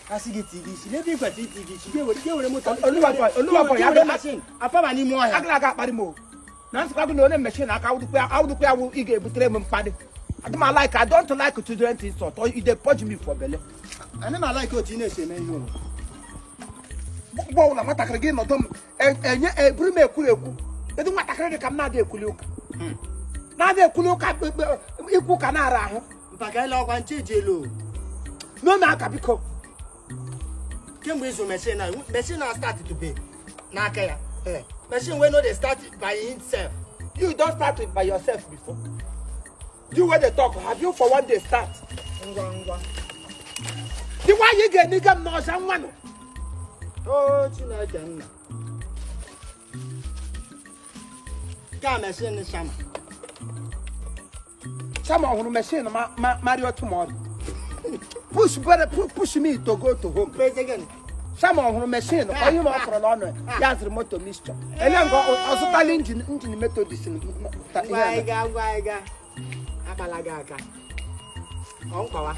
Asigiti this. Let me go to this. Give me motor. Oluwa ya machine. Afama ni mo ya. Agla ga pari mo. Na nsukwa no le machine aka wudu kwa wu ige ebutere m mpade. I don't like to do anything so. Or you dey purge me for belle. I never like what you say man you. Bo na matakere gi no dom enye ebru me ekuru. Edu matakere ka na de ekulu ka. Na de ekulu ka iku ka na ara ahu. Mpaka ile okwa nchejelo. No na aka biko. Kemgbe izo machine na start to pay. Na aka ya. Machine wey no dey start by itself. You don't start it by yourself before. You where they talk, have you for one day start? Ngwa. The why you get nigga no someone. Oh, Chineke nna. Ka machine shama. Shama hunu machine Mario tomorrow. Push me to go to home. Praise again. Shama hunu machine. Or you know for long. Yes, remote mixture. And then go also tell engine methodist. Waiga. Abalaga aka. Onkawa.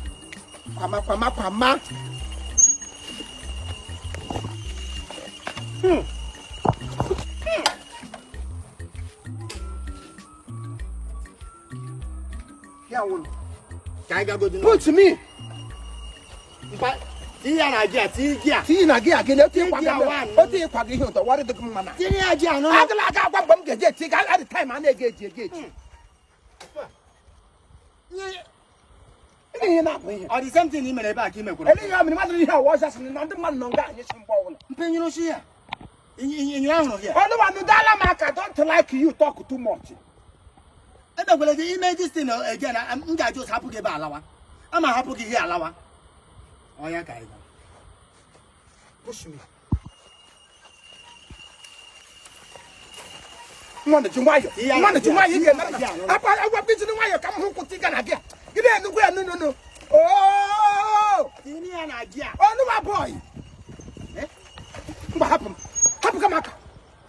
Kwama. Yeah, one. Put me. But Tia Nagia, Tina Gia, get it. What do you call it? What is the man? Tia, no, I got one get at the time I get you. Or the same thing in my back. You was just another man no guy. you know, here. In your own here. Although I don't like you talk too much. I don't believe the image this thing again. I'm just happy to get Alawa. I'm a happy to hear Alawa. Oh, yeah, guys. Push me. Mwana chumwayo. Mwana chumwayo ige na. Apa awa bitu ni wayo kama huko tika na gia. Gide nugu ya no. Oh! Tini na gia. Oh no boy. Mba happen. Happen kama aka.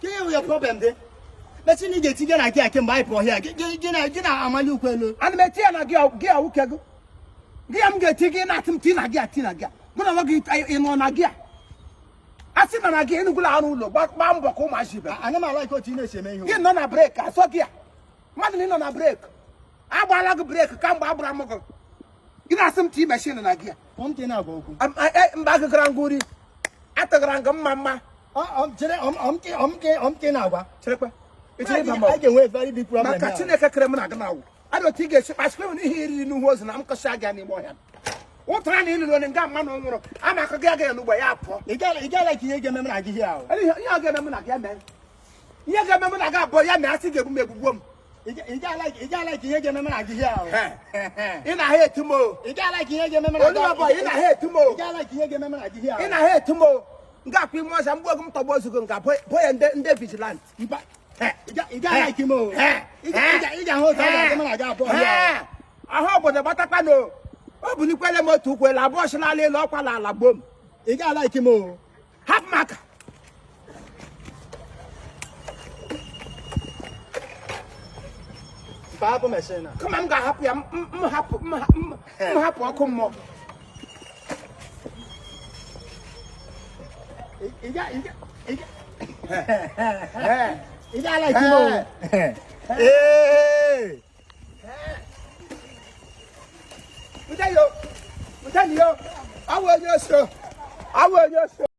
Kile your problem there. Let's see get tika na gia can buy for here. Gina amali kwelo. Ani metia na gia ukego. Gia mge tika na tina gia. Guna wagi ino na gia. Asina na gia nugula anu lo. Ba mbo ko ma shibe. Anama like what you know say me. Gi no na break aso gia. Madini no na break. Agba lag break ka mba abura mo. Ina sim ti machine na gia. Omte na go ku. Mba ga granguri. Atagranga mama. Omte na gwa. Cherekwa. I can wait very big problem. Maka Chineke kere m na ga nawo. I don't think it's asking ni hiri nu hozi na mkasa ga ni mo ya. Otra ni ilu nga ma no nworo. Ama ka ga nu gba ya po. Igala ki yege mem na gi here o. Eli ya ga mem na ga men. Ya ga mem na ga bo ya na ati ga bu meguguom. Igala ki yege mem na gi here o. Ina hate mo. Igala ki yege mem na. Oluwa boy ina hate mo. Igala ki yege mem na gi here. Ina hate mo. Nga kwi mo sa mbo gum to bo zugo nga boy nde vigilant. Igala ki mo. Ija ho ta ga mem na ga bo here. Aho bo de batakpa no. Obuni kwele mo tu kwele abo shila le lo kwa la lagbom. Igala ki mo. Half mark. Papa machine. Come on, ga happy. I'm happy. I come more. Iga like you. Hey. Mutayo. I will just show.